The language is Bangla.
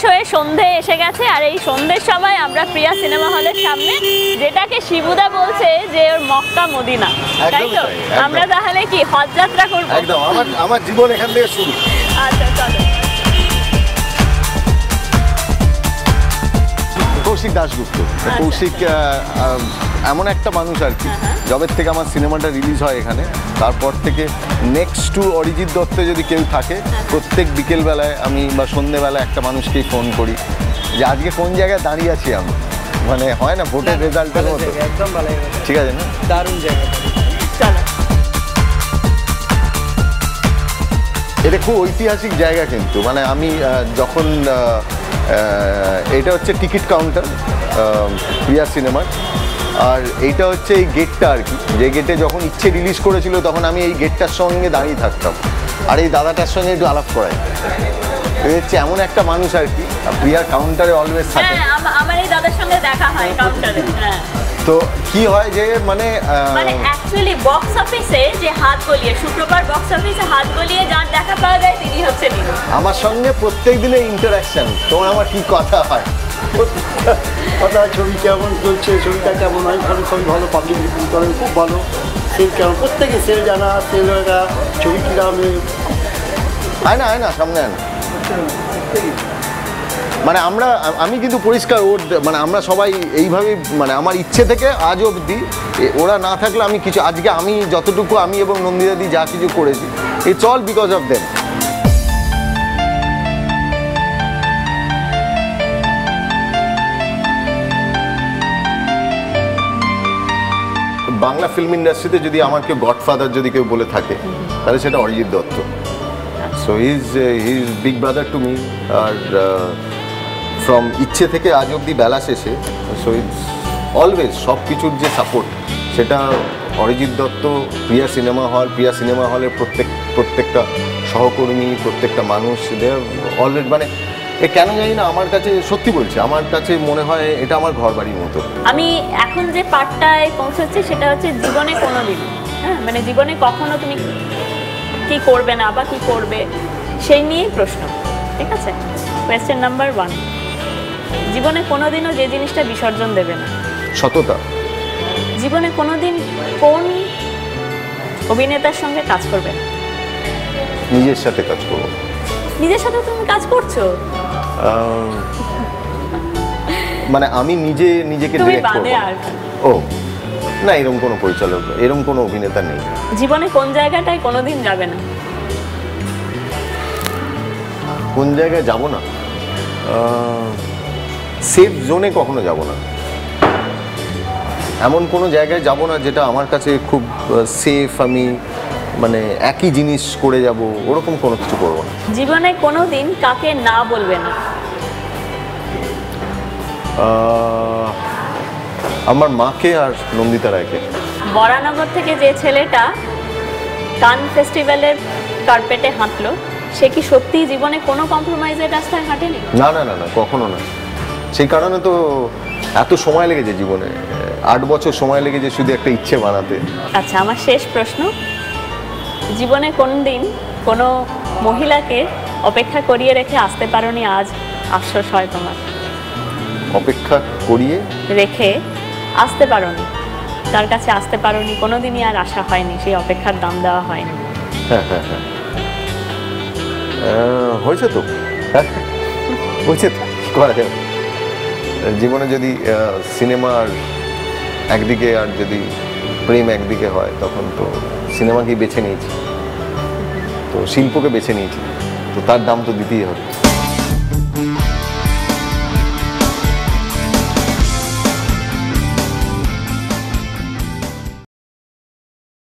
হয়ে সন্ধে এসে গেছে, আর এই সন্ধ্যের সময় আমরা প্রিয়া সিনেমা হলের সামনে, যেটাকে শিবুদা বলছে যে ওর মক্কা মদিনা, তাই তো? আমরা তাহলে কি হজ যাত্রা করবো? একদম, আমার জীবন এখান থেকে শুরু। আচ্ছা চলো। কৌশিক দাশগুপ্ত। কৌশিক এমন একটা মানুষ আর কি, যবের থেকে আমার সিনেমাটা রিলিজ হয় এখানে, তারপর থেকে নেক্সট টু অরিজিৎ দত্ত যদি কেউ থাকে, প্রত্যেক বিকেলবেলায় আমি বা সন্ধ্যেবেলায় একটা মানুষকেই ফোন করি যে আজকে কোন জায়গায় দাঁড়িয়ে আছি আমি, মানে হয় না ভোটের রেজাল্টের মতো। একদম ভালো, ঠিক আছে না? দারুণ জায়গা। চলো। এটা খুব ঐতিহাসিক জায়গা কিন্তু, মানে আমি যখন এটা হচ্ছে টিকিট কাউন্টার প্রিয়া সিনেমার, আর এইটা হচ্ছে এই গেটটা আর কি, যে গেটে যখন ইচ্ছে রিলিজ করেছিল তখন আমি এই গেটটার সঙ্গে দাঁড়িয়ে থাকতাম, আর এই দাদাটার সঙ্গে একটু আলাপ করাই। হচ্ছে এমন একটা মানুষ আর কি, প্রিয়ার কাউন্টারে অলওয়েজ থাকে। আমার এই দাদার সঙ্গে দেখা হয় কাউন্টারে। তো কি হয় যে মানে অ্যাকচুয়ালি বক্স অফিসে যে হাত গলিয়ে, শুক্রবার বক্স অফিসে হাত গলিয়ে যার দেখা পাওয়া যায় তিনি হচ্ছেন আমার সঙ্গে প্রত্যেক দিনের ইন্টারাকশন। তোমার আমার কি কথা হয়, কথা, ছবি কেমন চলছে, ছবিটা কেমন হয়, ছবি ভালো, পাবলিক রিভিউ করেন খুব ভালো, সেল কেমন, প্রত্যেকে সেল জানা, সেলরা ছবি কিরামে হয় না সামনে আয় না, মানে আমি কিন্তু পরিষ্কার ওর, মানে আমরা সবাই এইভাবে, মানে আমার ইচ্ছে থেকে আজ অবধি ওরা না থাকলে আমি কিছু, আজকে আমি যতটুকু আমি এবং নন্দিতাদি যা কিছু করেছি, it's all because of them. Bangla film ইন্ডাস্ট্রিতে যদি আমার কেউ গডফাদার যদি কেউ বলে থাকে, তাহলে সেটা Arijit Dutta. So he is big brother to me. Are from ইচ্ছে থেকে আজ অবধি বেলা শেষে, সো ইটস অলওয়েজ সব কিছুর যে সাপোর্ট, সেটা অরিজিৎ দত্ত, প্রিয়া সিনেমা হলের প্রত্যেকটা সহকর্মী, প্রত্যেকটা মানুষ, অলরেডি মানে কেন জানি না, আমার কাছে সত্যি বলছি, আমার কাছে মনে হয় এটা আমার ঘর বাড়ির মতো। আমি এখন যে পার্টটায় পৌঁছাচ্ছি সেটা হচ্ছে জীবনে কোনোদিন, মানে জীবনে কখনো তুমি কি করবে না বা কি করবে সেই নিয়েই প্রশ্ন। ঠিক আছে, কোয়েশ্চেন নাম্বার 1, জীবনে কোনোদিনও যে জিনিসটা বিসর্জন দেবে না। সততা। জীবনে কোনোদিন কোন অভিনেতার সঙ্গে কাজ করবে না? নিজের সাথে কাজ করবো। নিজের সাথে তুমি কাজ করছো? মানে আমি নিজেকে ডিরেক্ট করব। ও না, এরকম কোনো পরিচালক, এরকম কোনো অভিনেতা নেই। জীবনে কোন জায়গাটায় কোনোদিন যাবে না? কোন জায়গায় যাব না? সেফ জোনে কখনো যাব না। এমন কোনো জায়গায় যাব না যেটা আমার কাছে খুব সেফ, আমি মানে একই জিনিস করে যাব, ওরকম কোনো কিছু করব না। জীবনে কোনোদিন কাকে না বলবে না? আমার মাকে আর নন্দিতা রায়কে। বরানগর থেকে যে ছেলেটা কান ফেস্টিভ্যালের কার্পেটে হাঁটলো, সে কি সত্যি জীবনে কোনো কম্প্রোমাইজের রাস্তায় হাঁটেনি? না, কখনো না। সেই কারণে তো এত সময় লেগেছে জীবনে, 8 বছর সময় লেগেছে শুধু একটা ইচ্ছে বানাতে। আচ্ছা, আমার শেষ প্রশ্ন, জীবনে কোনদিন কোনো মহিলাকে অপেক্ষা করিয়ে রেখে আসতে পারোনি, আজ আফসোস হয় তোমার? অপেক্ষা করিয়ে রেখে আসতে পারোনি, তার কাছে আসতে পারোনি, কোনোদিনই আর আশা হয়নি, সেই অপেক্ষার দাম দেওয়া হয়নি? হ্যাঁ, হয়েছে তো, হয়েছে তো, কি করা যাবে। জীবনে যদি সিনেমার একদিকে আর যদি প্রেম একদিকে হয়, তখন তো সিনেমাকেই বেছে নিয়েছি, তো শিল্পকে বেছে নিয়েছি, তো তার দাম তো দিতেই হবে।